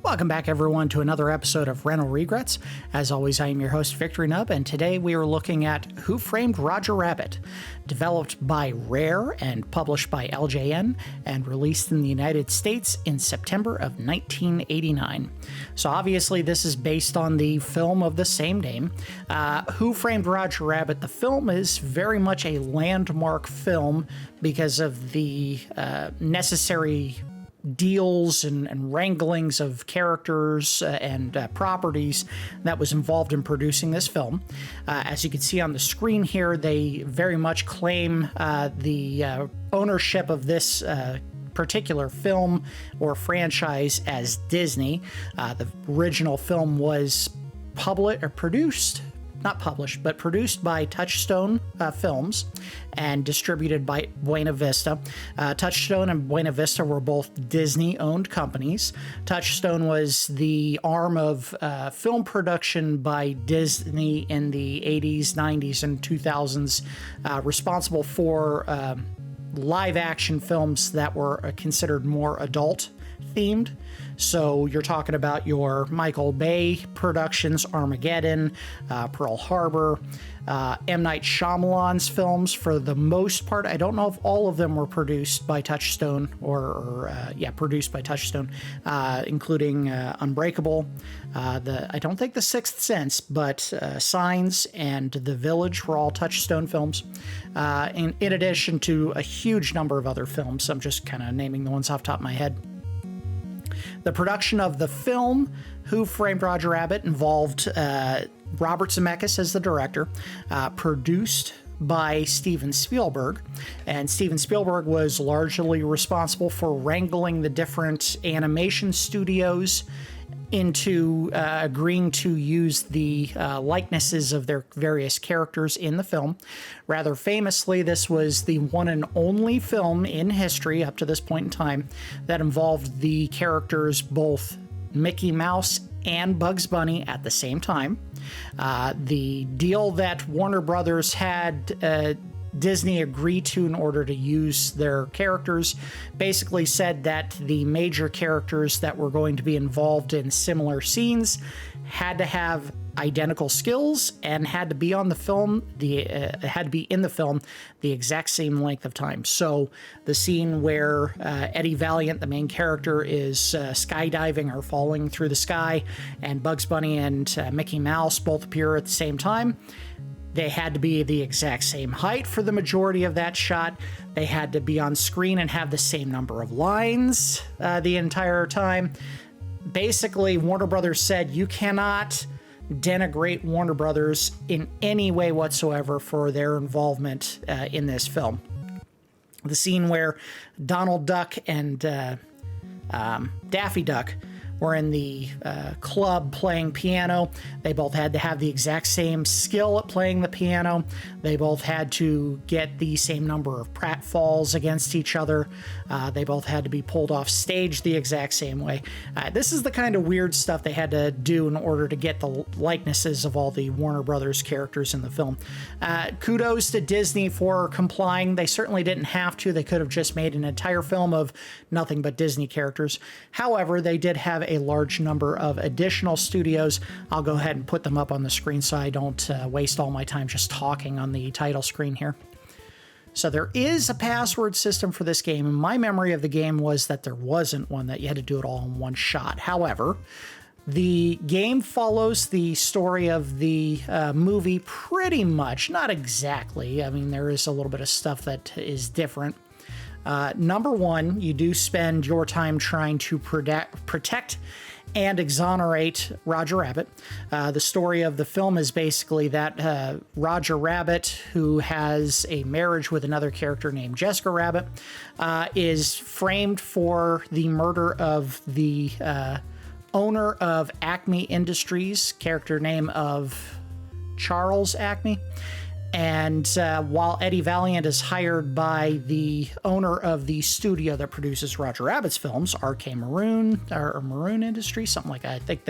Welcome back, everyone, to another episode of Rental Regrets. As always, I am your host, Victory Nub, and today we are looking at Who Framed Roger Rabbit, developed by Rare and published by LJN, and released in the United States in September of 1989. So obviously, this is based on the film of the same name. Who Framed Roger Rabbit, the film is very much a landmark film because of the necessary deals and wranglings of characters and properties that was involved in producing this film. As you can see on the screen here, they very much claim the ownership of this particular film or franchise as Disney. The original film was produced by Touchstone Films and distributed by Buena Vista. Touchstone and Buena Vista were both Disney-owned companies. Touchstone was the arm of film production by Disney in the 80s, 90s, and 2000s, responsible for live-action films that were considered more adult-themed. So you're talking about your Michael Bay productions, Armageddon, Pearl Harbor, M. Night Shyamalan's films. For the most part, I don't know if all of them were produced by Touchstone produced by Touchstone, including Unbreakable. I don't think The Sixth Sense, but Signs and The Village were all Touchstone films. In addition to a huge number of other films. I'm just kind of naming the ones off the top of my head. The production of the film, Who Framed Roger Rabbit, involved Robert Zemeckis as the director, produced by Steven Spielberg, and Steven Spielberg was largely responsible for wrangling the different animation studios into agreeing to use the likenesses of their various characters in the film. Rather famously, this was the one and only film in history up to this point in time that involved the characters both Mickey Mouse and Bugs Bunny at the same time. The deal that Warner Brothers had Disney agreed to in order to use their characters basically said that the major characters that were going to be involved in similar scenes had to have identical skills and had to be on the film. Had to be in the film the exact same length of time. So the scene where Eddie Valiant, the main character, is skydiving or falling through the sky, and Bugs Bunny and Mickey Mouse both appear at the same time. They had to be the exact same height for the majority of that shot. They had to be on screen and have the same number of lines the entire time. Basically, Warner Brothers said you cannot denigrate Warner Brothers in any way whatsoever for their involvement in this film. The scene where Donald Duck and Daffy Duck were in the club playing piano. They both had to have the exact same skill at playing the piano. They both had to get the same number of pratfalls against each other. They both had to be pulled off stage the exact same way. This is the kind of weird stuff they had to do in order to get the likenesses of all the Warner Brothers characters in the film. Kudos to Disney for complying. They certainly didn't have to. They could have just made an entire film of nothing but Disney characters. However, they did have a large number of additional studios. I'll go ahead and put them up on the screen so I don't waste all my time just talking on the title screen here. So there is a password system for this game, and my memory of the game was that there wasn't one, that you had to do it all in one shot. However, the game follows the story of the movie pretty much, not exactly. I mean, there is a little bit of stuff that is different. Number one, you do spend your time trying to protect and exonerate Roger Rabbit. The story of the film is basically that Roger Rabbit, who has a marriage with another character named Jessica Rabbit, is framed for the murder of the owner of Acme Industries, character name of Charles Acme. And while Eddie Valiant is hired by the owner of the studio that produces Roger Rabbit's films, Maroon, or Maroon Industries, something like that. I think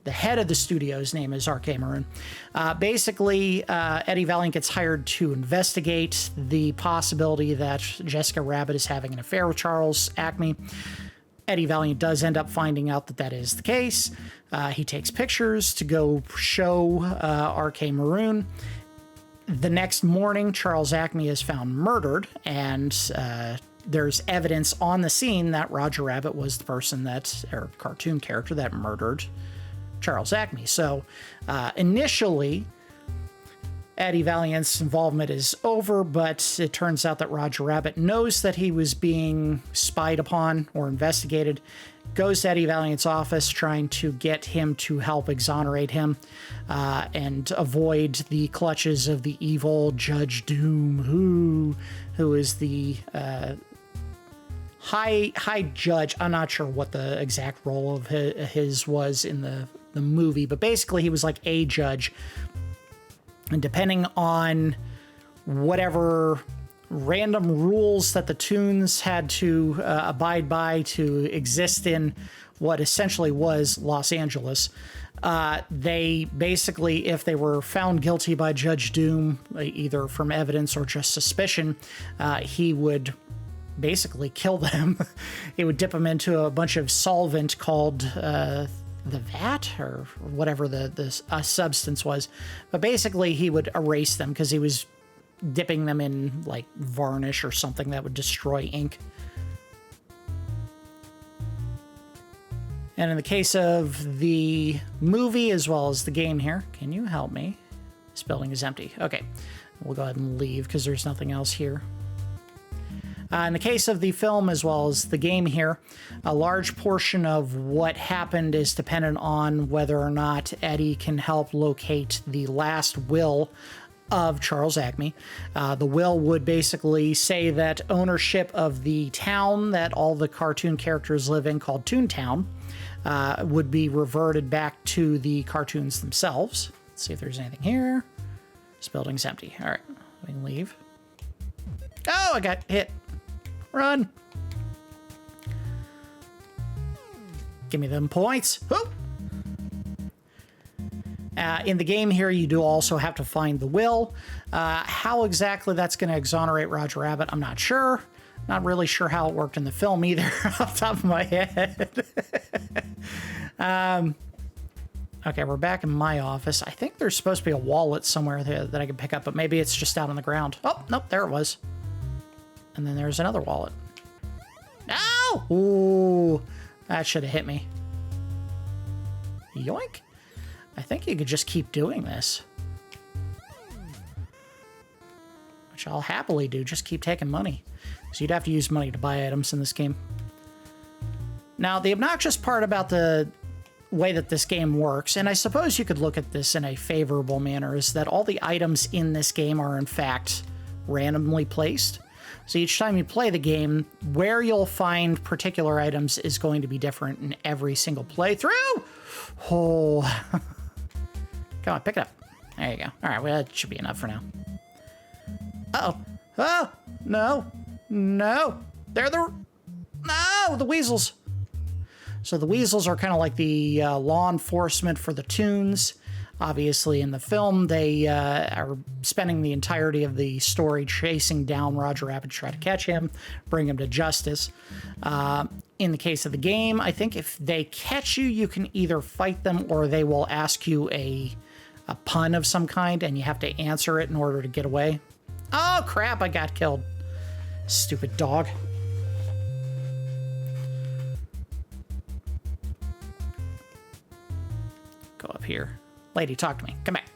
the head of the studio's name is Maroon. Basically, Eddie Valiant gets hired to investigate the possibility that Jessica Rabbit is having an affair with Charles Acme. Eddie Valiant does end up finding out that that is the case. He takes pictures to go show RK Maroon. The next morning, Charles Acme is found murdered, and there's evidence on the scene that Roger Rabbit was the person or cartoon character that murdered Charles Acme. So initially, Eddie Valiant's involvement is over, but it turns out that Roger Rabbit knows that he was being spied upon or investigated, goes to Eddie Valiant's office trying to get him to help exonerate him and avoid the clutches of the evil Judge Doom, who is the high judge. I'm not sure what the exact role of his was in the movie, but basically he was like a judge. And depending on whatever random rules that the Toons had to abide by to exist in what essentially was Los Angeles, they basically, if they were found guilty by Judge Doom, either from evidence or just suspicion, he would basically kill them. He would dip them into a bunch of solvent called the vat or whatever the substance was, but basically he would erase them because he was dipping them in like varnish or something that would destroy ink. And in the case of the movie as well as the game here, can you help me? This building is empty. Okay, we'll go ahead and leave because there's nothing else here. In the case of the film as well as the game here, a large portion of what happened is dependent on whether or not Eddie can help locate the last will of Charles Acme. The will would basically say that ownership of the town that all the cartoon characters live in, called Toontown, would be reverted back to the cartoons themselves. Let's see if there's anything here. This building's empty. All right, we can leave. Oh, I got hit. Run. Give me them points. Whoop. In the game here, you do also have to find the will. How exactly that's going to exonerate Roger Rabbit, I'm not sure. Not really sure how it worked in the film either, off the top of my head. Okay, we're back in my office. I think there's supposed to be a wallet somewhere there that I can pick up, but maybe it's just out on the ground. Oh, nope, there it was. And then there's another wallet. No! Ooh, that should have hit me. Yoink. I think you could just keep doing this. Which I'll happily do, just keep taking money. So you'd have to use money to buy items in this game. Now, the obnoxious part about the way that this game works, and I suppose you could look at this in a favorable manner, is that all the items in this game are in fact randomly placed. So each time you play the game, where you'll find particular items is going to be different in every single playthrough. Oh, come on, pick it up. There you go. All right, well, that should be enough for now. Uh-oh. Oh, no. No. They're the weasels. So the weasels are kind of like the law enforcement for the Toons. Obviously, in the film, they are spending the entirety of the story chasing down Roger Rabbit to try to catch him, bring him to justice. In the case of the game, I think if they catch you, you can either fight them or they will ask you a pun of some kind, and you have to answer it in order to get away. Oh, crap, I got killed. Stupid dog. Go up here. Lady, talk to me. Come back.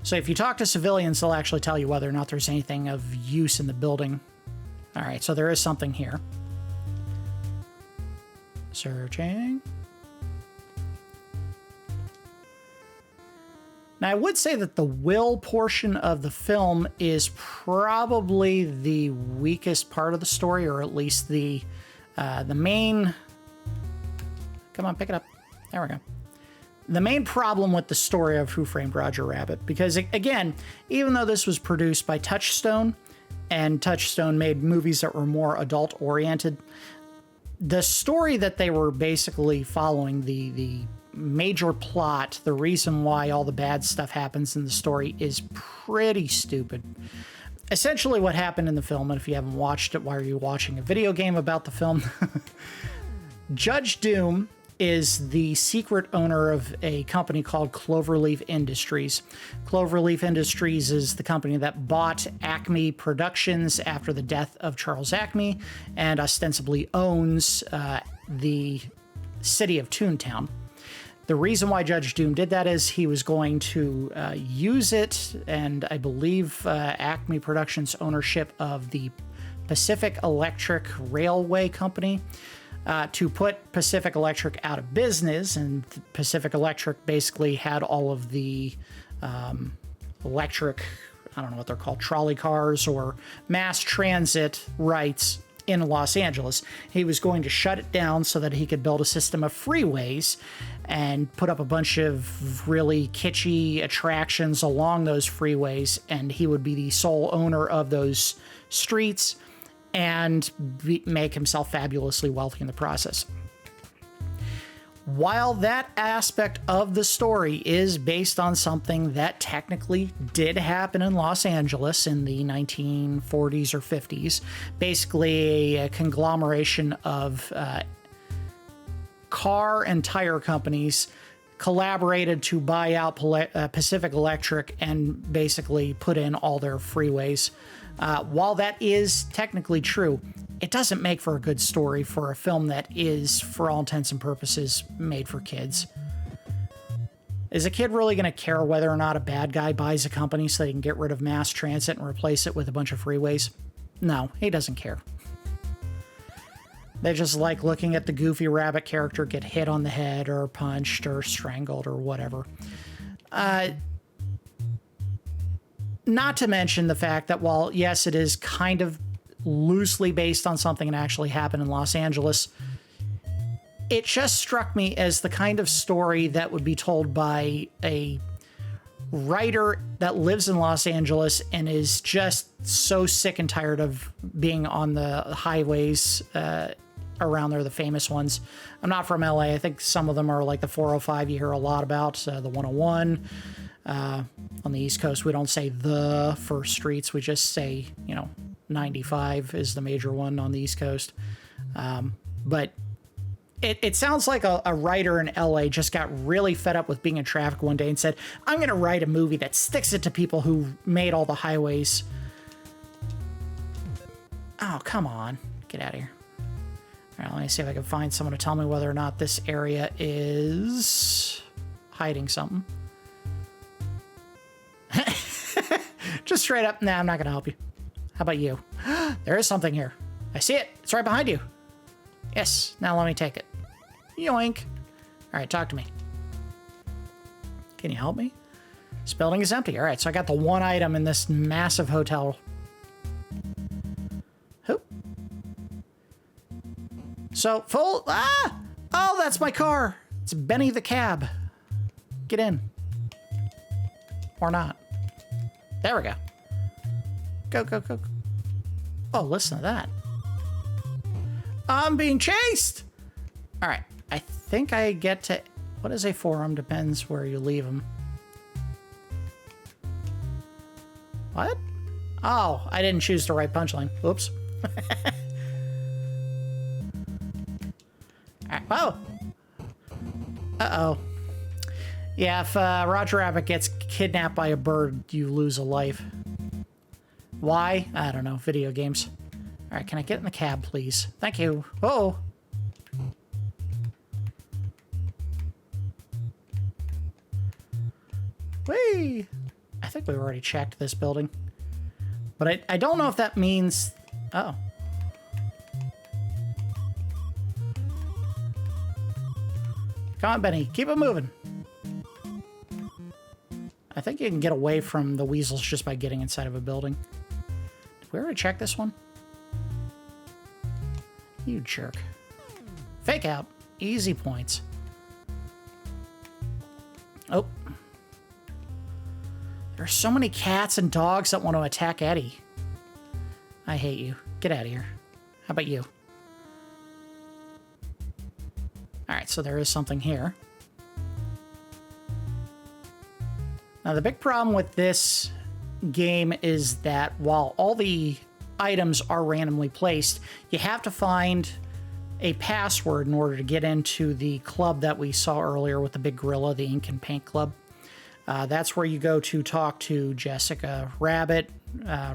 So if you talk to civilians, they'll actually tell you whether or not there's anything of use in the building. All right, so there is something here. Searching. Now, I would say that the will portion of the film is probably the weakest part of the story, or at least the main... Come on, pick it up. There we go. The main problem with the story of Who Framed Roger Rabbit, because again, even though this was produced by Touchstone, and Touchstone made movies that were more adult-oriented, the story that they were basically following, the major plot, the reason why all the bad stuff happens in the story is pretty stupid. essentially what happened in the film, and if you haven't watched it, why are you watching a video game about the film? Judge Doom is the secret owner of a company called Cloverleaf Industries. Cloverleaf Industries is the company that bought Acme Productions after the death of Charles Acme and ostensibly owns the city of Toontown. The reason why Judge Doom did that is he was going to use it, and I believe Acme Productions' ownership of the Pacific Electric Railway Company to put Pacific Electric out of business. And Pacific Electric basically had all of the electric, I don't know what they're called, trolley cars or mass transit rights in Los Angeles. He was going to shut it down so that he could build a system of freeways and put up a bunch of really kitschy attractions along those freeways, and he would be the sole owner of those streets and make himself fabulously wealthy in the process. While that aspect of the story is based on something that technically did happen in Los Angeles in the 1940s or 50s, basically a conglomeration of car and tire companies collaborated to buy out Pacific Electric and basically put in all their freeways. While that is technically true, it doesn't make for a good story for a film that is, for all intents and purposes, made for kids. Is a kid really going to care whether or not a bad guy buys a company so they can get rid of mass transit and replace it with a bunch of freeways? No, he doesn't care. They just like looking at the Goofy Rabbit character get hit on the head or punched or strangled or whatever. Not to mention the fact that while, yes, it is kind of loosely based on something that actually happened in Los Angeles, it just struck me as the kind of story that would be told by a writer that lives in Los Angeles and is just so sick and tired of being on the highways around there, the famous ones. I'm not from LA. I think some of them are like the 405 you hear a lot about, the 101. On the East Coast, we don't say the first streets. We just say, 95 is the major one on the East Coast. But it sounds like a writer in LA just got really fed up with being in traffic one day and said, I'm going to write a movie that sticks it to people who made all the highways. Oh, come on. Get out of here. All right, let me see if I can find someone to tell me whether or not this area is hiding something. Just straight up, nah, I'm not going to help you. How about you? There is something here. I see it. It's right behind you. Yes, now let me take it. Yoink. All right, talk to me. Can you help me? This building is empty. All right, so I got the one item in this massive hotel. Who? So, full... Ah! Oh, that's my car. It's Benny the cab. Get in. Or not. There we go. Go, go, go. Oh, listen to that. I'm being chased! All right. I think I get to... What is a forearm? Depends where you leave them. What? Oh, I didn't choose the right punchline. Oops. All right. Whoa. Uh-oh. Yeah, if Roger Rabbit gets kidnapped by a bird, you lose a life. Why? I don't know. Video games. All right, can I get in the cab, please? Thank you. Oh. Whee! I think we've already checked this building. But I don't know if that means... Uh-oh. Come on, Benny. Keep it moving. I think you can get away from the weasels just by getting inside of a building. Did we already check this one? You jerk. Fake out. Easy points. Oh. There are so many cats and dogs that want to attack Eddie. I hate you. Get out of here. How about you? Alright, so there is something here. Now, the big problem with this game is that while all the items are randomly placed, you have to find a password in order to get into the club that we saw earlier with the big gorilla, the Ink and Paint Club. That's where you go to talk to Jessica Rabbit,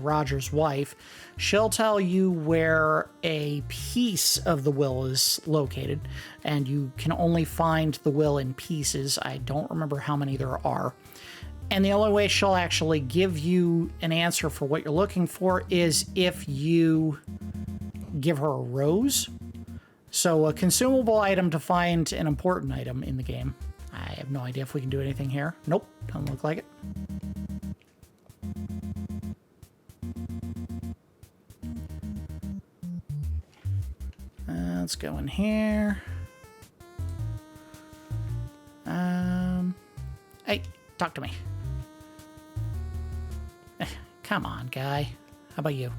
Roger's wife. She'll tell you where a piece of the will is located, and you can only find the will in pieces. I don't remember how many there are. And the only way she'll actually give you an answer for what you're looking for is if you give her a rose. So a consumable item to find an important item in the game. I have no idea if we can do anything here. Nope, doesn't look like it. Let's go in here. Hey, talk to me. Come on, guy. How about you?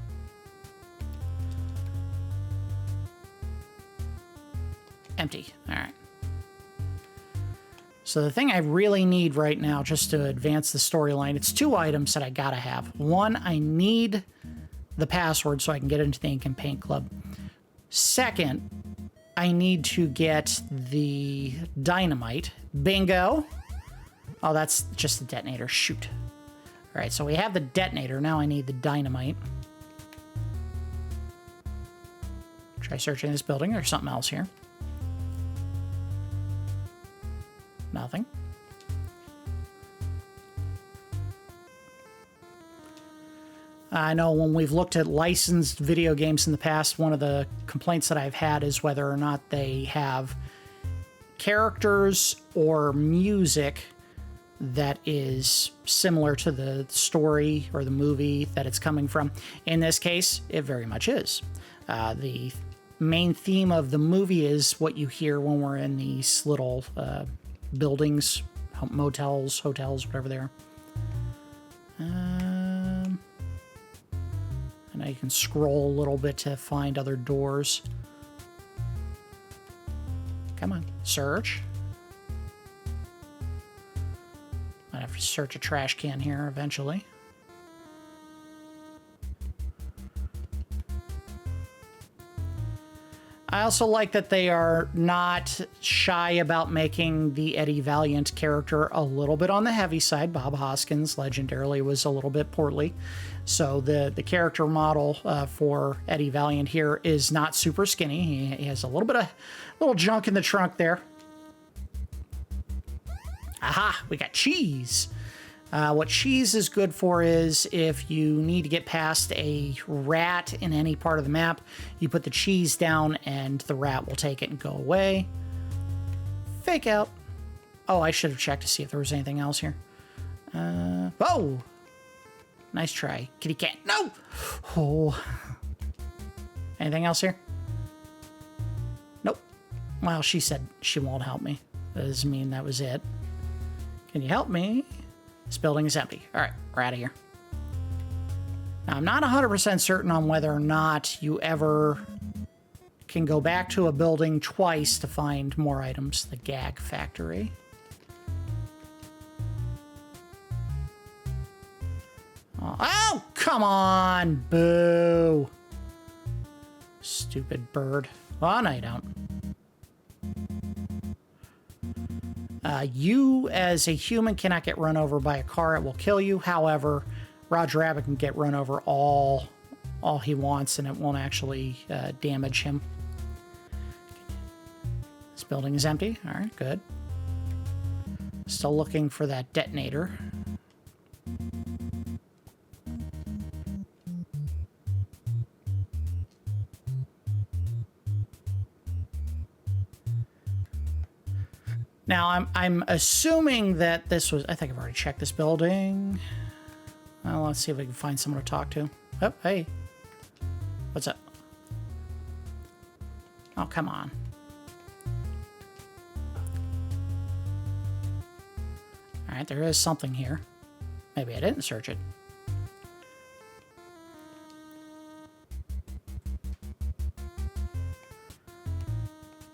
Empty. All right. So the thing I really need right now, just to advance the storyline, it's 2 items that I gotta have. One, I need the password so I can get into the Ink and Paint Club. Second, I need to get the dynamite. Bingo! Oh, that's just the detonator. Shoot. All right, so we have the detonator. Now I need the dynamite. Try searching this building. There's something else here. Nothing. I know when we've looked at licensed video games in the past, one of the complaints that I've had is whether or not they have characters or music that is similar to the story or the movie that it's coming from. In this case, it very much is. The main theme of the movie is what you hear when we're in these little buildings, motels, hotels, whatever they are. And now you can scroll a little bit to find other doors. Come on, search. Might have to search a trash can here eventually. I also like that they are not shy about making the Eddie Valiant character a little bit on the heavy side. Bob Hoskins legendarily was a little bit portly. So the character model for Eddie Valiant here is not super skinny. He has a little junk in the trunk there. Aha, we got cheese. What cheese is good for is if you need to get past a rat in any part of the map, you put the cheese down and the rat will take it and go away. Fake out. Oh, I should have checked to see if there was anything else here. Oh! Nice try. Kitty cat. No! Oh. Anything else here? Nope. Well, she said she won't help me. That doesn't mean that was it. Can you help me? This building is empty. All right, we're out of here. Now, I'm not 100% certain on whether or not you ever can go back to a building twice to find more items. The gag factory. Oh, come on! Boo! Stupid bird. Oh, no, you don't. You, as a human, cannot get run over by a car. It will kill you. However, Roger Rabbit can get run over all he wants, and it won't actually damage him. This building is empty. All right, good. Still looking for that detonator. Now, I'm assuming that this was... I think I've already checked this building. Well, let's see if we can find someone to talk to. Oh, hey. What's up? Oh, come on. All right, there is something here. Maybe I didn't search it.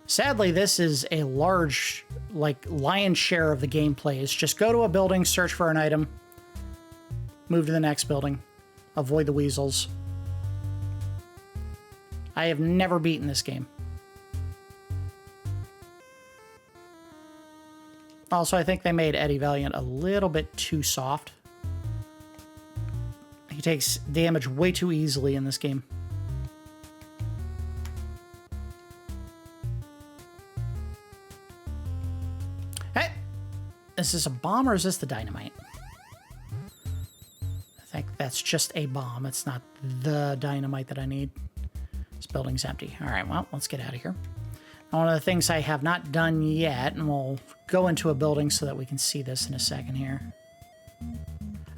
Sadly, this is a large... lion's share of the gameplay is just go to a building, search for an item, Move to the next building. Avoid the weasels. I have never beaten this game. Also, I think they made Eddie Valiant a little bit too soft. He takes damage way too easily in this game. Hey! Is this a bomb or is this the dynamite? I think that's just a bomb. It's not the dynamite that I need. This building's empty. All right, well, let's get out of here. One of the things I have not done yet, and we'll go into a building so that we can see this in a second here.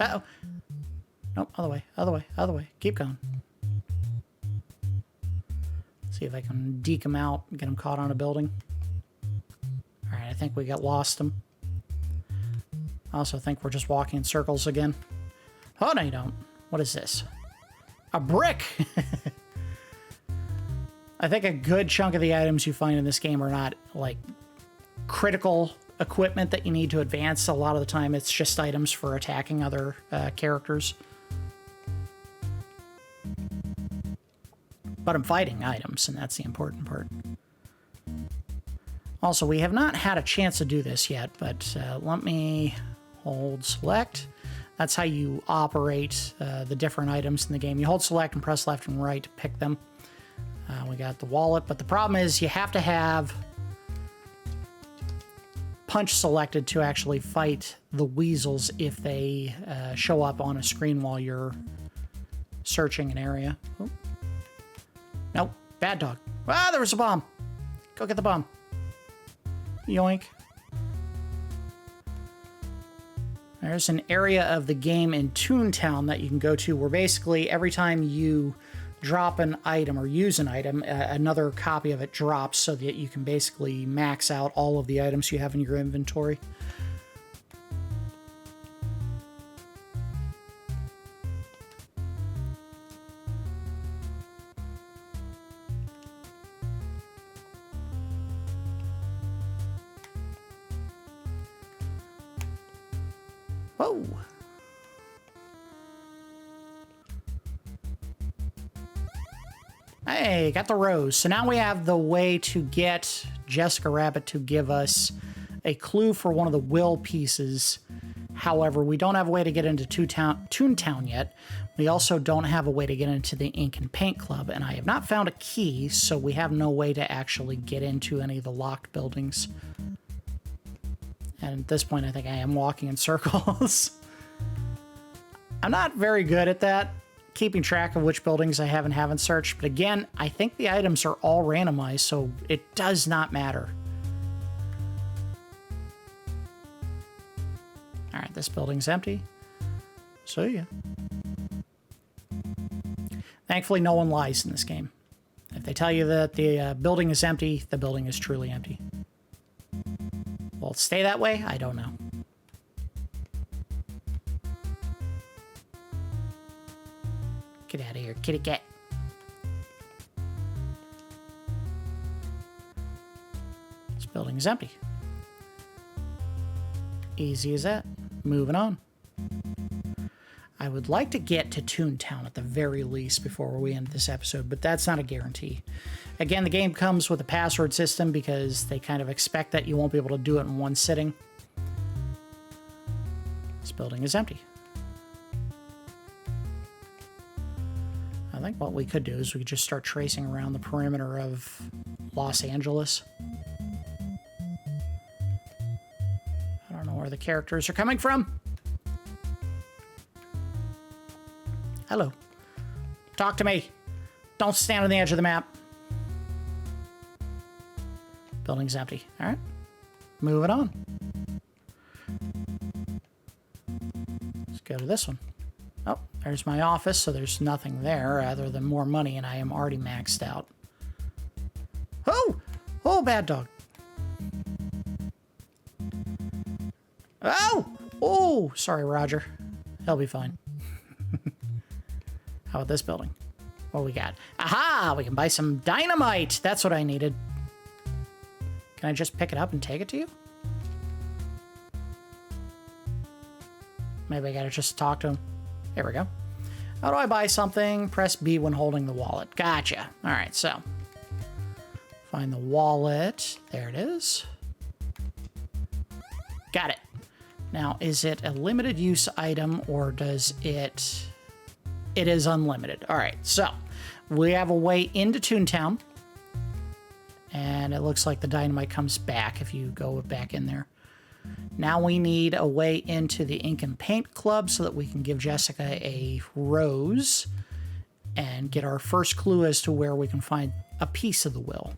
Uh-oh. Nope, other way, other way, other way. Keep going. See if I can deke him out and get him caught on a building. All right, I think we got lost him. I also think we're just walking in circles again. Oh, no, you don't. What is this? A brick! I think a good chunk of the items you find in this game are not, like, critical equipment that you need to advance. A lot of the time, it's just items for attacking other characters. But I'm fighting items, and that's the important part. Also, we have not had a chance to do this yet, but let me hold select. That's how you operate the different items in the game. You hold select and press left and right to pick them. We got the wallet, but the problem is you have to have punch selected to actually fight the weasels if they show up on a screen while you're searching an area. Oh. Nope, bad dog. Ah, there was a bomb. Go get the bomb. Yoink. There's an area of the game in Toontown that you can go to where basically every time you drop an item or use an item, another copy of it drops so that you can basically max out all of the items you have in your inventory. Whoa! Hey, got the rose. So now we have the way to get Jessica Rabbit to give us a clue for one of the will pieces. However, we don't have a way to get into Toontown yet. We also don't have a way to get into the Ink and Paint Club, and I have not found a key, so we have no way to actually get into any of the locked buildings. And at this point, I think I am walking in circles. I'm not very good at that, keeping track of which buildings I have and haven't searched. But again, I think the items are all randomized, so it does not matter. All right, this building's empty. See ya. Thankfully, no one lies in this game. If they tell you that the building is empty, the building is truly empty. Will it stay that way? I don't know. Get out of here, kitty cat. This building is empty. Easy as that. Moving on. I would like to get to Toontown at the very least before we end this episode, but that's not a guarantee. Again, the game comes with a password system because they kind of expect that you won't be able to do it in one sitting. This building is empty. I think what we could do is we could just start tracing around the perimeter of Los Angeles. I don't know where the characters are coming from. Hello. Talk to me. Don't stand on the edge of the map. Building's empty. All right. Moving on. Let's go to this one. Oh, there's my office, so there's nothing there other than more money, and I am already maxed out. Oh! Oh, bad dog. Oh! Oh! Sorry, Roger. He'll be fine. How about this building? What do we got? Aha! We can buy some dynamite! That's what I needed. Can I just pick it up and take it to you? Maybe I gotta just talk to him. There we go. How do I buy something? Press B when holding the wallet. Gotcha. All right, so find the wallet. There it is. Got it. Now, is it a limited use item or does it... It is unlimited. All right, so we have a way into Toontown. And it looks like the dynamite comes back if you go back in there. Now we need a way into the Ink and Paint Club so that we can give Jessica a rose and get our first clue as to where we can find a piece of the will.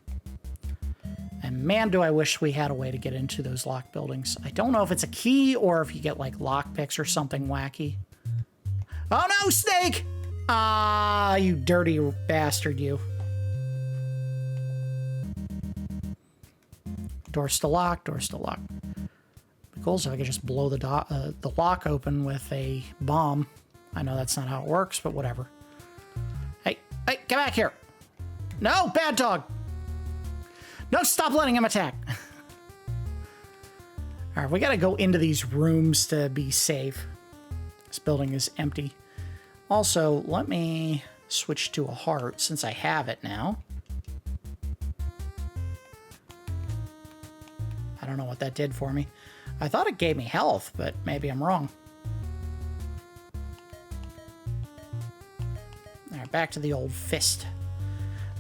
And man, do I wish we had a way to get into those locked buildings. I don't know if it's a key or if you get like lockpicks or something wacky. Oh no, snake! Ah, you dirty bastard, you. Door's still locked, door's still locked. Be cool if I could just blow the lock open with a bomb. I know that's not how it works, but whatever. Hey, hey, get back here. No, bad dog. No, stop letting him attack. All right, we got to go into these rooms to be safe. This building is empty. Also, let me switch to a heart since I have it now. I don't know what that did for me. I thought it gave me health, but maybe I'm wrong. All right, back to the old fist.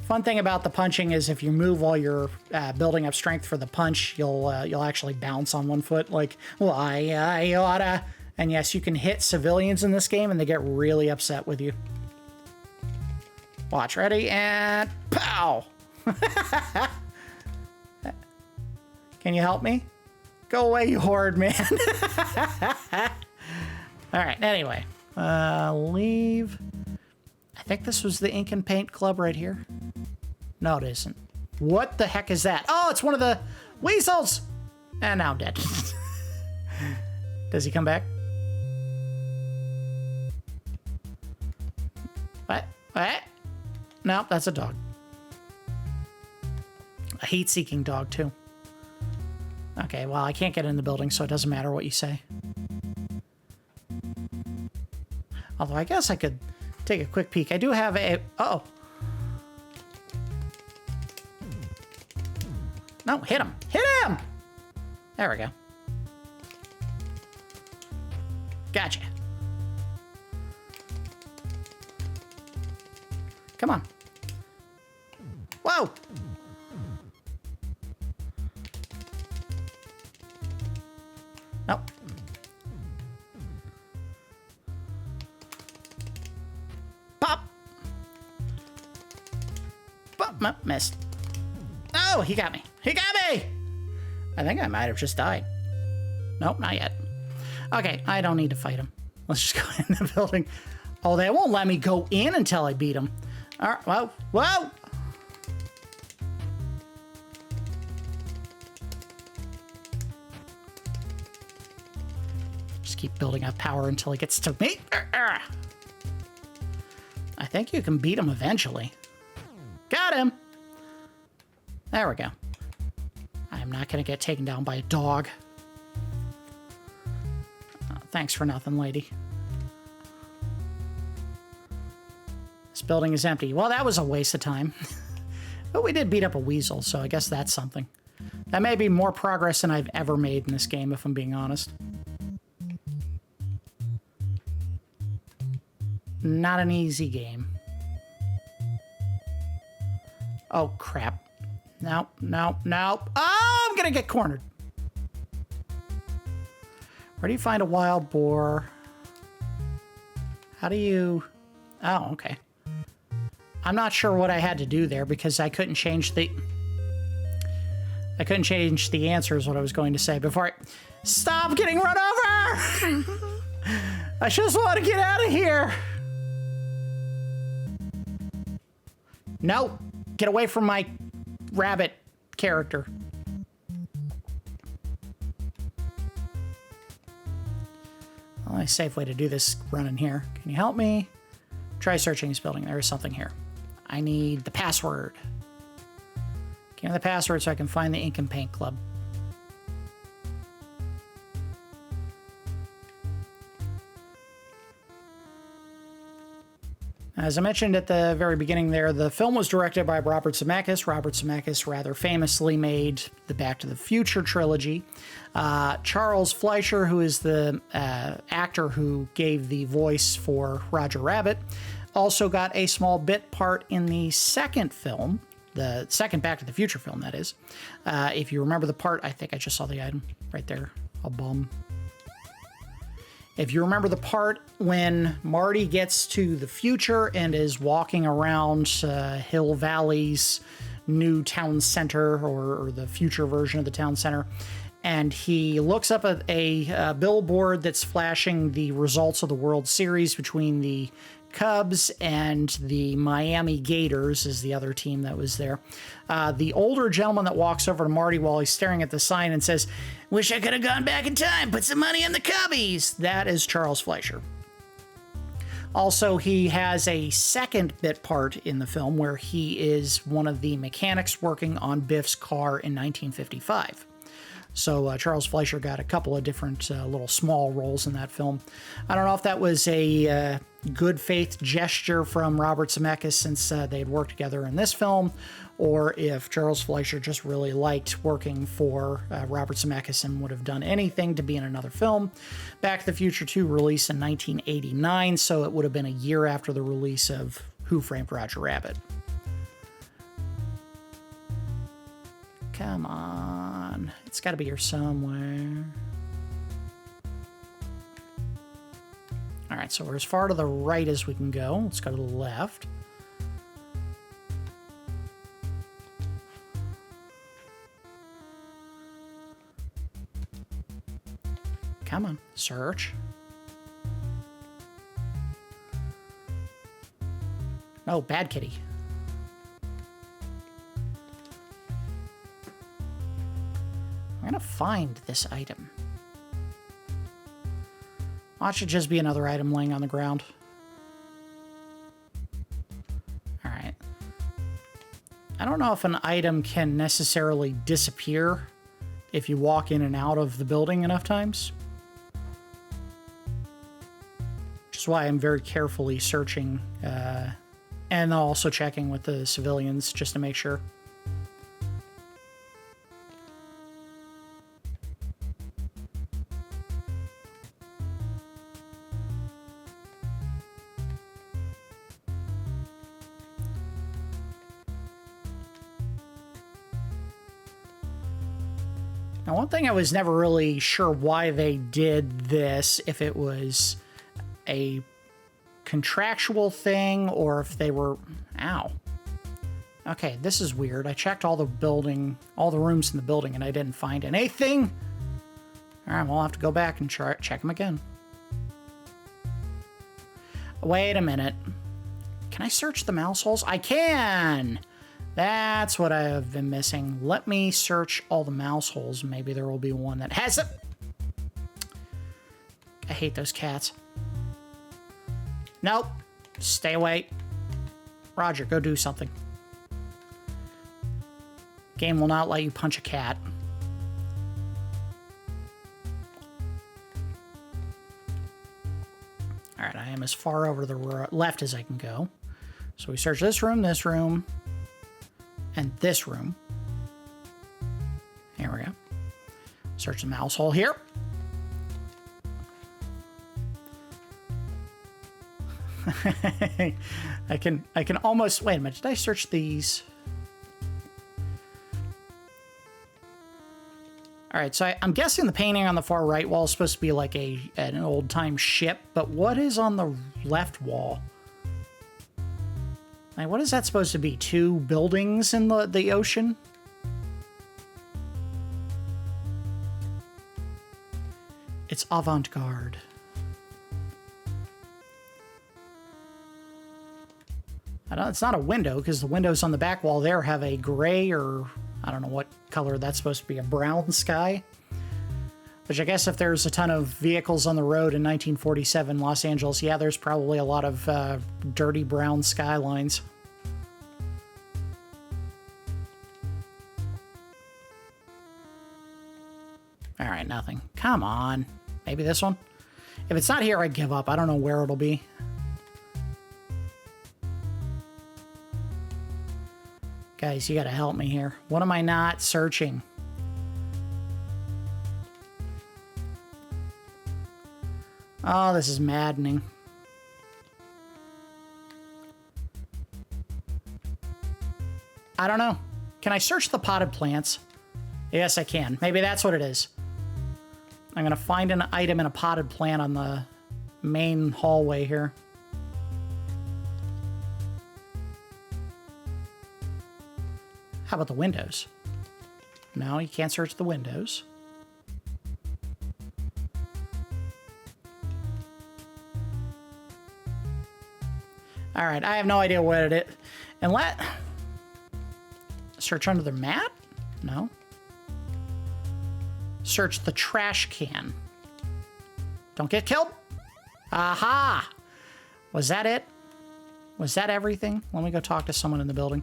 Fun thing about the punching is if you move while you're building up strength for the punch, you'll actually bounce on one foot like, well, I oughta. And yes, you can hit civilians in this game and they get really upset with you. Watch, ready, and pow! Can you help me? Go away, you horrid man. All right, anyway. Leave. I think this was the Ink and Paint Club right here. No, it isn't. What the heck is that? Oh, it's one of the weasels! And now I'm dead. Does he come back? What? What? No, that's a dog. A heat-seeking dog, too. Okay, well, I can't get in the building, so it doesn't matter what you say. Although I guess I could take a quick peek. I do have a... Uh-oh. No, hit him. Hit him! There we go. Gotcha. Come on. Whoa! Nope. Pop! Pop! Nope, missed. Oh, he got me. He got me! I think I might have just died. Nope, not yet. Okay, I don't need to fight him. Let's just go in the building. Oh, they won't let me go in until I beat him. All right, whoa, whoa! Just keep building up power until he gets to me. I think you can beat him eventually. Got him! There we go. I'm not gonna get taken down by a dog. Thanks for nothing, lady. This building is empty. Well, that was a waste of time. But we did beat up a weasel, so I guess that's something. That may be more progress than I've ever made in this game, if I'm being honest. Not an easy game. Oh, crap. Nope, nope, nope. Oh, I'm gonna get cornered. Where do you find a wild boar? How do you... Oh, okay. I'm not sure what I had to do there because I couldn't change the... I couldn't change the answer is what I was going to say before I... Stop getting run over! I just want to get out of here! No! Get away from my rabbit character. Only a safe way to do this run in here. Can you help me? Try searching this building. There is something here. I need the password. Give me the password so I can find the Ink and Paint Club. As I mentioned at the very beginning there, the film was directed by Robert Zemeckis. Robert Zemeckis rather famously made the Back to the Future trilogy. Charles Fleischer, who is the actor who gave the voice for Roger Rabbit, also got a small bit part in the second film, the second Back to the Future film, that is. If you remember the part, I think I just saw the item right there, a bum. If you remember the part when Marty gets to the future and is walking around Hill Valley's new town center, or the future version of the town center, and he looks up at a billboard that's flashing the results of the World Series between the Cubs and the Miami Gators is the other team that was there. The older gentleman that walks over to Marty while he's staring at the sign and says, "Wish I could have gone back in time, put some money on the Cubbies." That is Charles Fleischer. Also, he has a second bit part in the film where he is one of the mechanics working on Biff's car in 1955. So Charles Fleischer got a couple of different little small roles in that film. I don't know if that was a good faith gesture from Robert Zemeckis since they had worked together in this film, or if Charles Fleischer just really liked working for Robert Zemeckis and would have done anything to be in another film. Back to the Future 2 released in 1989, so it would have been a year after the release of Who Framed Roger Rabbit. Come on. It's got to be here somewhere. All right, so we're as far to the right as we can go. Let's go to the left. Come on, search. Oh, bad kitty. I'm gonna find this item. Watch it just be another item laying on the ground. All right. I don't know if an item can necessarily disappear if you walk in and out of the building enough times. Which is why I'm very carefully searching and also checking with the civilians just to make sure. Now, one thing I was never really sure why they did this, if it was a contractual thing or if they were... Ow. Okay, this is weird. I checked all the rooms in the building, and I didn't find anything. All right, we'll have to go back and check them again. Wait a minute. Can I search the mouse holes? I can! That's what I have been missing. Let me search all the mouse holes. Maybe there will be one that has it. I hate those cats. Nope. Stay away. Roger, go do something. Game will not let you punch a cat. All right, I am as far over to the left as I can go. So we search this room, and this room. Here we go. Search the mouse hole here. I can almost... Wait a minute, did I search these? All right, so I'm guessing the painting on the far right wall is supposed to be like an old-time ship, but what is on the left wall? Like, what is that supposed to be? Two buildings in the ocean? It's avant-garde. It's not a window, because the windows on the back wall there have a gray, or I don't know what color that's supposed to be, a brown sky. Which I guess if there's a ton of vehicles on the road in 1947 Los Angeles, yeah, there's probably a lot of dirty brown skylines. All right, nothing. Come on. Maybe this one? If it's not here, I give up. I don't know where it'll be. Guys, you gotta help me here. What am I not searching? Oh, this is maddening. I don't know. Can I search the potted plants? Yes, I can. Maybe that's what it is. I'm gonna find an item in a potted plant on the main hallway here. How about the windows? No, you can't search the windows. All right, I have no idea what it is. And search under the mat? No. Search the trash can. Don't get killed. Aha! Was that it? Was that everything? Let me go talk to someone in the building.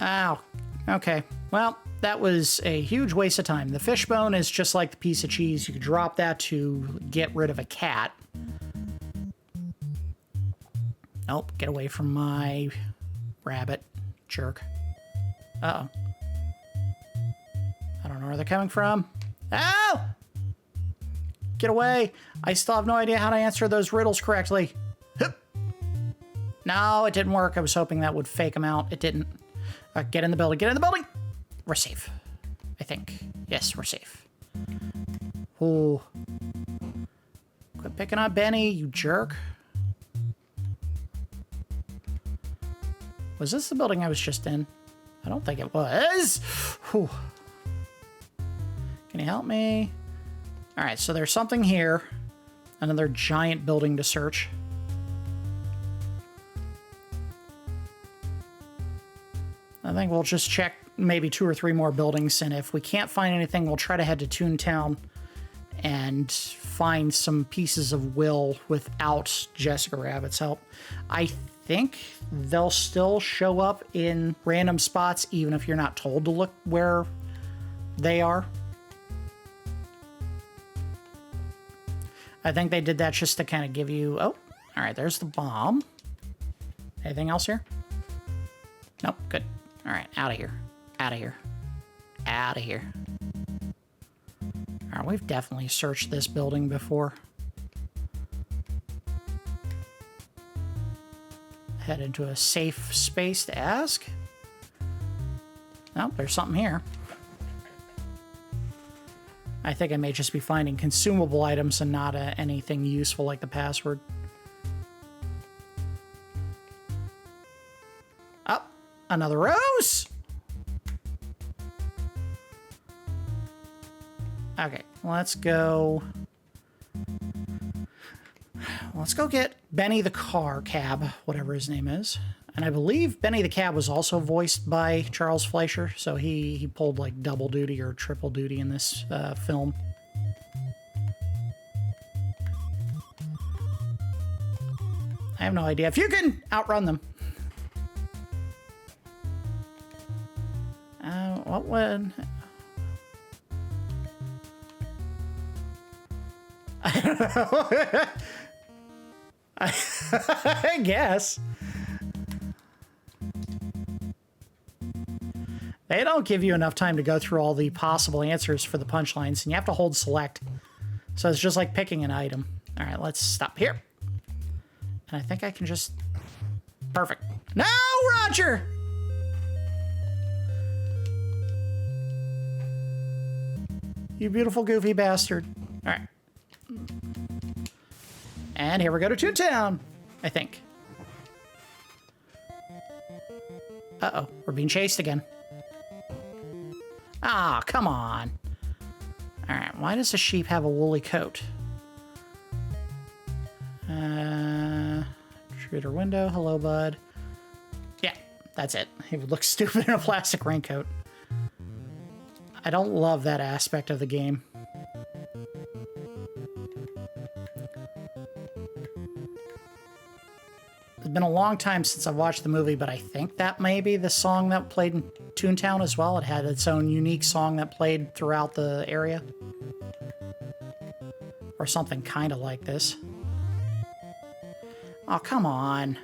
Ow. Okay. Well, that was a huge waste of time. The fishbone is just like the piece of cheese. You could drop that to get rid of a cat. Nope. Get away from my rabbit. Jerk. Uh-oh. I don't know where they're coming from. Ow! Get away. I still have no idea how to answer those riddles correctly. No, it didn't work. I was hoping that would fake them out. It didn't. Get in the building. Get in the building. We're safe. I think. Yes, we're safe. Ooh. Quit picking on Benny, you jerk. Was this the building I was just in? I don't think it was. Whew. Can you help me? All right, so there's something here. Another giant building to search. I think we'll just check maybe 2 or 3 more buildings, and if we can't find anything, we'll try to head to Toontown and find some pieces of Will without Jessica Rabbit's help. I think they'll still show up in random spots, even if you're not told to look where they are. I think they did that just to kind of give you... Oh, all right, there's the bomb. Anything else here? Nope, good. All right, out of here. Out of here. Out of here. All right, we've definitely searched this building before. Head into a safe space to ask. Oh, there's something here. I think I may just be finding consumable items and not anything useful like the password. Oh, another rose! Okay, let's go... Let's go get Benny the cab, whatever his name is. And I believe Benny the Cab was also voiced by Charles Fleischer, so he pulled like double duty or triple duty in this film. I have no idea if you can outrun them. What would... I don't know. I guess. They don't give you enough time to go through all the possible answers for the punchlines, and you have to hold select. So it's just like picking an item. All right, let's stop here. And I think I can just... Perfect. No, Roger! You beautiful, goofy bastard. All right. And here we go to Toontown, I think. Uh-oh, we're being chased again. Ah, come on. All right, why does the sheep have a woolly coat? Intruder window, hello, bud. Yeah, that's it. He would look stupid in a plastic raincoat. I don't love that aspect of the game. It's been a long time since I've watched the movie, but I think that may be the song that played in Toontown as well. It had its own unique song that played throughout the area. Or something kind of like this. Oh, come on.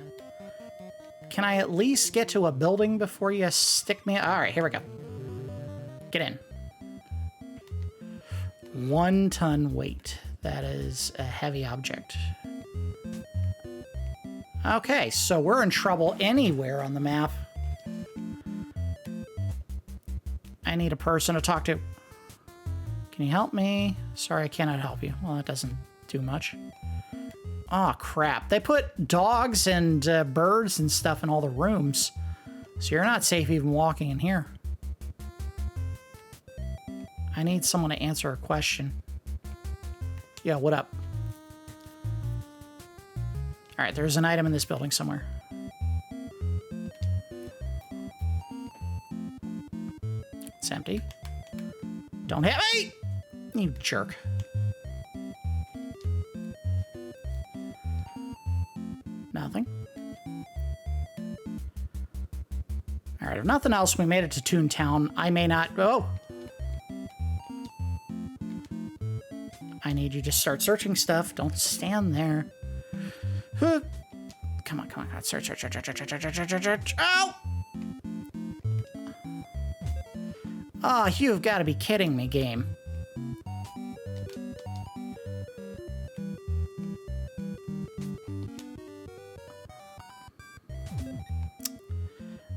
Can I at least get to a building before you stick me? All right, here we go. Get in. 1 ton weight. That is a heavy object. Okay, so we're in trouble anywhere on the map. I need a person to talk to. Can you help me? Sorry, I cannot help you. Well, that doesn't do much. Oh, crap. They put dogs and birds and stuff in all the rooms. So you're not safe even walking in here. I need someone to answer a question. Yeah, what up? All right, there's an item in this building somewhere. It's empty. Don't hit me! You jerk. Nothing. All right, if nothing else, we made it to Toontown. I may not... Oh! I need you to start searching stuff. Don't stand there. Come on, come on. Search. Oh! Oh, you've got to be kidding me, game.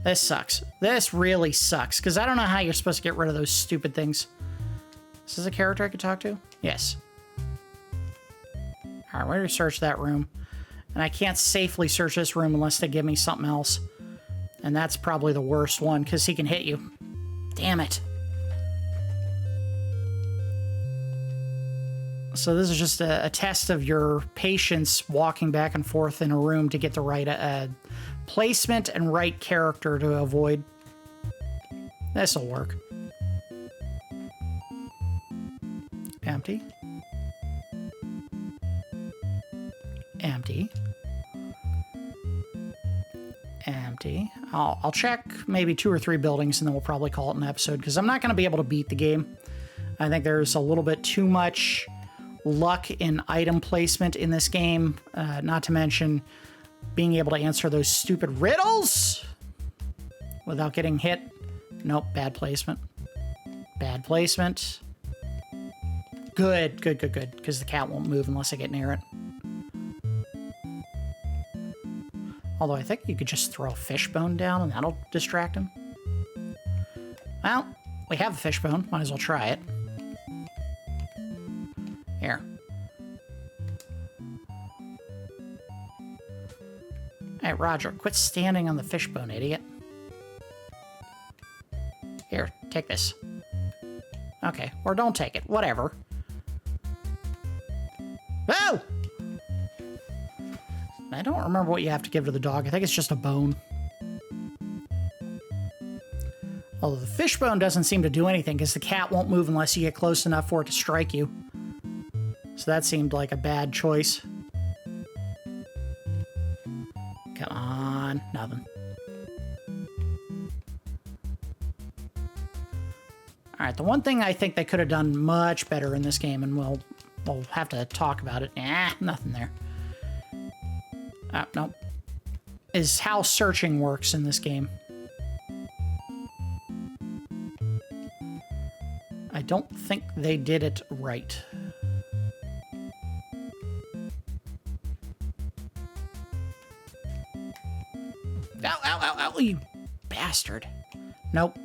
This sucks. This really sucks, because I don't know how you're supposed to get rid of those stupid things. Is this a character I could talk to? Yes. Alright, we're going to search that room. And I can't safely search this room unless they give me something else. And that's probably the worst one, because he can hit you. Damn it. So this is just a test of your patience walking back and forth in a room to get the right placement and right character to avoid. This'll work. Empty. Empty. Empty. I'll check maybe 2 or 3 buildings and then we'll probably call it an episode because I'm not going to be able to beat the game. I think there's a little bit too much luck in item placement in this game, not to mention being able to answer those stupid riddles without getting hit. Nope, bad placement. Bad placement. Good, because the cat won't move unless I get near it. Although I think you could just throw a fishbone down and that'll distract him. Well, we have a fishbone. Might as well try it. Here. Hey, Roger, quit standing on the fishbone, idiot. Here, take this. Okay, or don't take it. Whatever. Oh! I don't remember what you have to give to the dog. I think it's just a bone. Although the fishbone doesn't seem to do anything because the cat won't move unless you get close enough for it to strike you. So that seemed like a bad choice. Come on. Nothing. Alright, the one thing I think they could have done much better in this game, and we'll have to talk about it. Nothing there. Nope. Is how searching works in this game. I don't think they did it right. Ow, you bastard. Nope.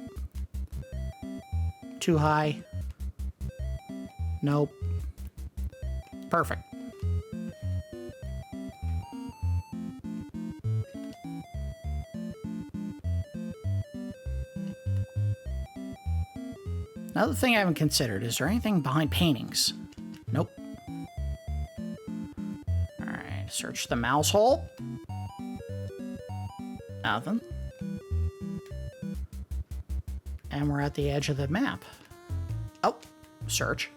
Too high. Nope. Perfect. Another thing I haven't considered, is there anything behind paintings? Nope. Alright, search the mouse hole. Nothing. And we're at the edge of the map. Oh, search.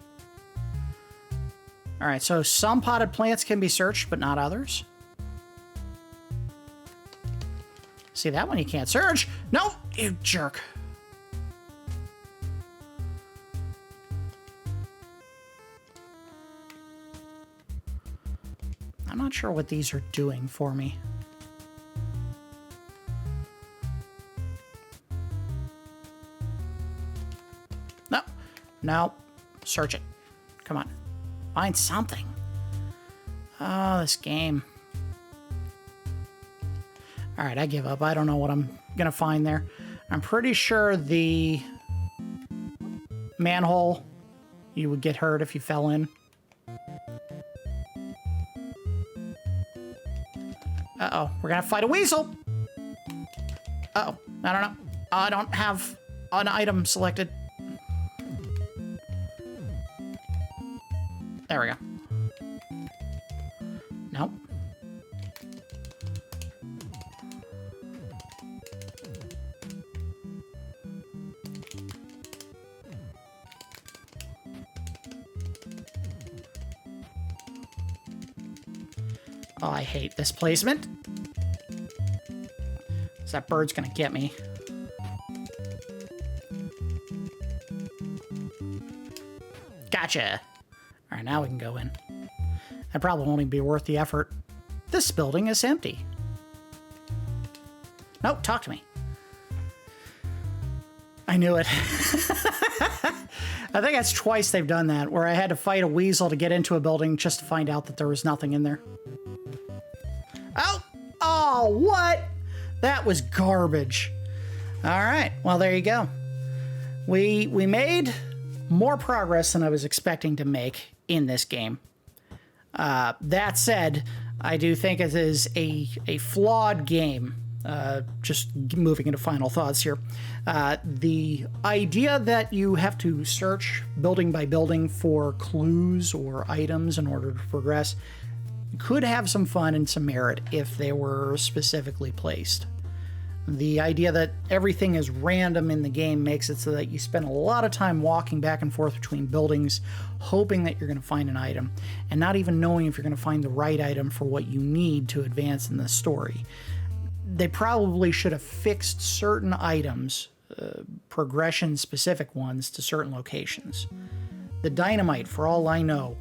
Alright, so some potted plants can be searched, but not others. See, that one you can't search. No, you jerk. I'm not sure what these are doing for me. No. Search it. Come on. Find something. Oh, this game. All right, I give up. I don't know what I'm going to find there. I'm pretty sure the manhole, you would get hurt if you fell in. Uh-oh, we're going to fight a weasel. Uh-oh, I don't know. I don't have an item selected. There we go. Nope. Oh, I hate this placement. That bird's gonna get me. Gotcha. All right, now we can go in. That probably won't even be worth the effort. This building is empty. Nope, talk to me. I knew it. I think that's twice they've done that, where I had to fight a weasel to get into a building just to find out that there was nothing in there. Oh! Oh, what? That was garbage. All right, well, there you go. We made more progress than I was expecting to make in this game. That said, I do think it is a flawed game. Just moving into final thoughts here. The idea that you have to search building by building for clues or items in order to progress could have some fun and some merit if they were specifically placed. The idea that everything is random in the game makes it so that you spend a lot of time walking back and forth between buildings, hoping that you're going to find an item, and not even knowing if you're going to find the right item for what you need to advance in the story. They probably should have fixed certain items, progression-specific ones, to certain locations. The dynamite, for all I know,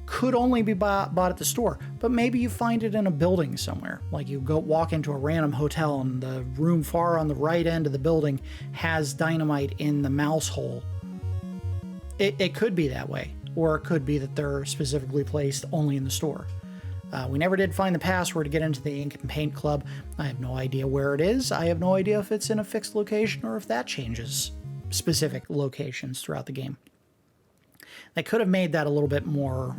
could only be bought at the store, but maybe you find it in a building somewhere. Like you go walk into a random hotel and the room far on the right end of the building has dynamite in the mouse hole. It could be that way, or it could be that they're specifically placed only in the store. We never did find the password to get into the Ink and Paint Club. I have no idea where it is. I have no idea if it's in a fixed location or if that changes specific locations throughout the game. They could have made that a little bit more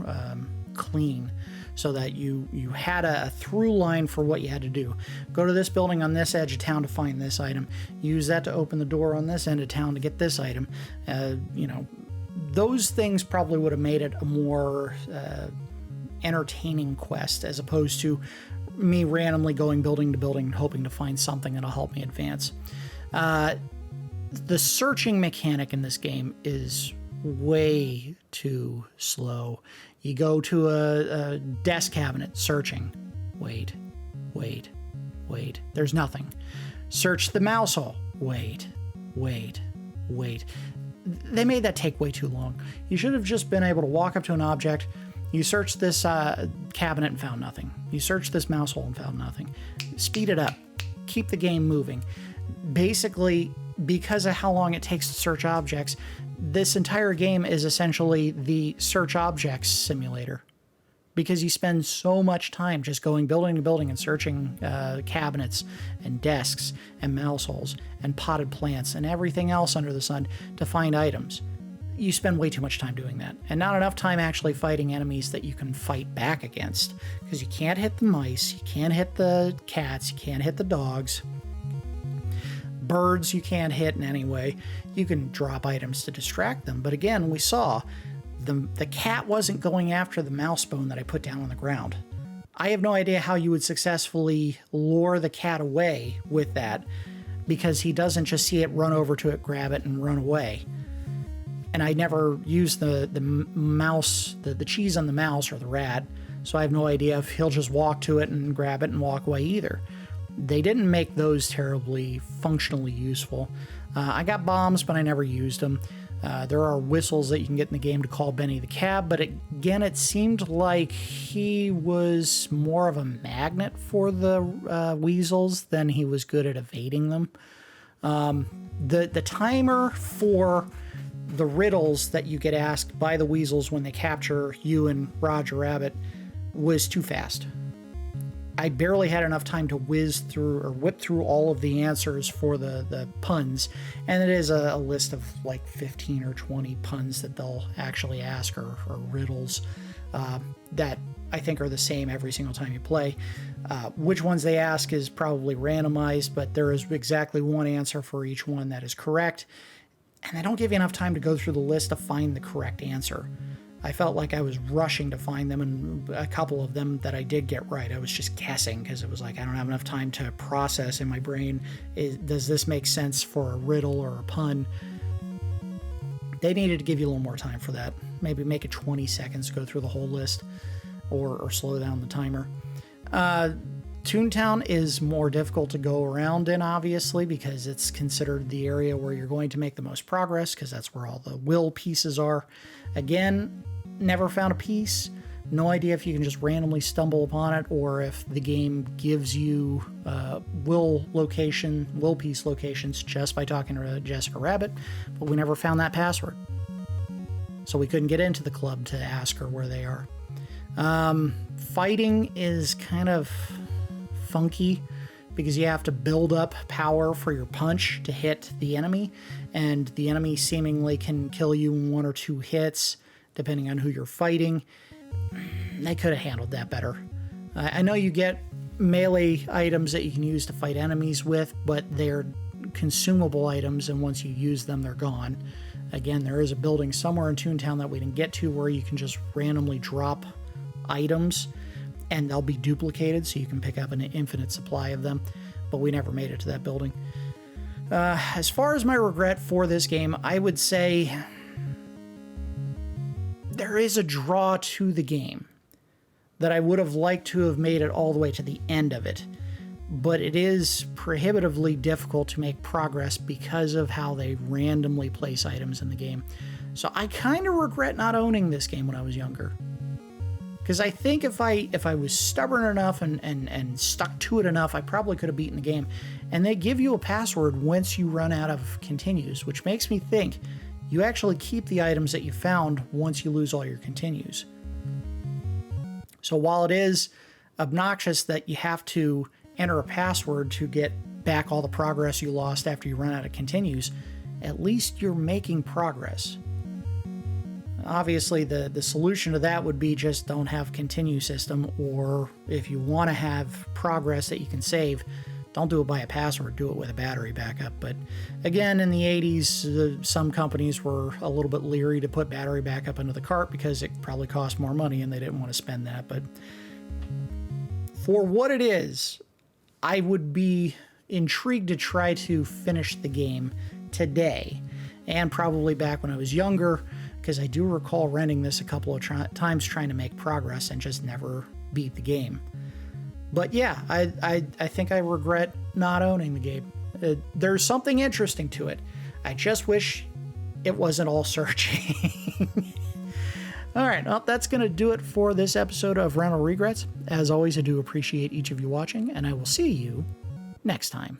clean so that you had a through line for what you had to do. Go to this building on this edge of town to find this item. Use that to open the door on this end of town to get this item. Those things probably would have made it a more entertaining quest as opposed to me randomly going building to building and hoping to find something that'll help me advance. The searching mechanic in this game is way too slow. You go to a desk cabinet, searching. Wait. There's nothing. Search the mouse hole. Wait. They made that take way too long. You should have just been able to walk up to an object. You searched this cabinet and found nothing. You searched this mouse hole and found nothing. Speed it up. Keep the game moving. Basically, because of how long it takes to search objects, this entire game is essentially the search objects simulator, because you spend so much time just going building to building and searching cabinets and desks and mouse holes and potted plants and everything else under the sun to find items. You spend way too much time doing that, and not enough time actually fighting enemies that you can fight back against, because you can't hit the mice, you can't hit the cats, you can't hit the dogs. Birds you can't hit in any way. You can drop items to distract them, but again, we saw the cat wasn't going after the mouse bone that I put down on the ground. I have no idea how you would successfully lure the cat away with that, because he doesn't just see it, run over to it, grab it, and run away. And I never used the mouse, the cheese on the mouse or the rat, so I have no idea if he'll just walk to it and grab it and walk away either. They didn't make those terribly functionally useful. I got bombs, but I never used them. There are whistles that you can get in the game to call Benny the cab, but again, it seemed like he was more of a magnet for the weasels than he was good at evading them. The timer for the riddles that you get asked by the weasels when they capture you and Roger Rabbit was too fast. I barely had enough time to whiz through or whip through all of the answers for the puns, and it is a list of like 15 or 20 puns that they'll actually ask, or riddles that I think are the same every single time you play. Which ones they ask is probably randomized, but there is exactly one answer for each one that is correct, and they don't give you enough time to go through the list to find the correct answer. I felt like I was rushing to find them, and a couple of them that I did get right, I was just guessing because it was like I don't have enough time to process in my brain. Does this make sense for a riddle or a pun? They needed to give you a little more time for that. Maybe make it 20 seconds to go through the whole list, or slow down the timer. Toontown is more difficult to go around in, obviously, because it's considered the area where you're going to make the most progress, because that's where all the will pieces are. Again, never found a piece. No idea if you can just randomly stumble upon it, or if the game gives you will piece locations just by talking to Jessica Rabbit, but we never found that password. So we couldn't get into the club to ask her where they are. Fighting is kind of funky because you have to build up power for your punch to hit the enemy, and the enemy seemingly can kill you in 1 or 2 hits depending on who you're fighting. They could have handled that better. I know you get melee items that you can use to fight enemies with, but they're consumable items, and once you use them, they're gone. Again, there is a building somewhere in Toontown that we didn't get to where you can just randomly drop items and they'll be duplicated, so you can pick up an infinite supply of them, but we never made it to that building. As far as my regret for this game, I would say there is a draw to the game that I would have liked to have made it all the way to the end of it, but it is prohibitively difficult to make progress because of how they randomly place items in the game. So I kind of regret not owning this game when I was younger. Because I think if I was stubborn enough and stuck to it enough, I probably could have beaten the game. And they give you a password once you run out of continues, which makes me think you actually keep the items that you found once you lose all your continues. So while it is obnoxious that you have to enter a password to get back all the progress you lost after you run out of continues, at least you're making progress. Obviously, the solution to that would be just don't have continue system, or if you want to have progress that you can save, don't do it by a password, do it with a battery backup. But again, in the 80s, some companies were a little bit leery to put battery backup into the cart because it probably cost more money and they didn't want to spend that. But for what it is, I would be intrigued to try to finish the game today, and probably back when I was younger, because I do recall renting this a couple of times trying to make progress and just never beat the game. But yeah, I think I regret not owning the game. There's something interesting to it. I just wish it wasn't all searching. All right, well, that's going to do it for this episode of Rental Regrets. As always, I do appreciate each of you watching, and I will see you next time.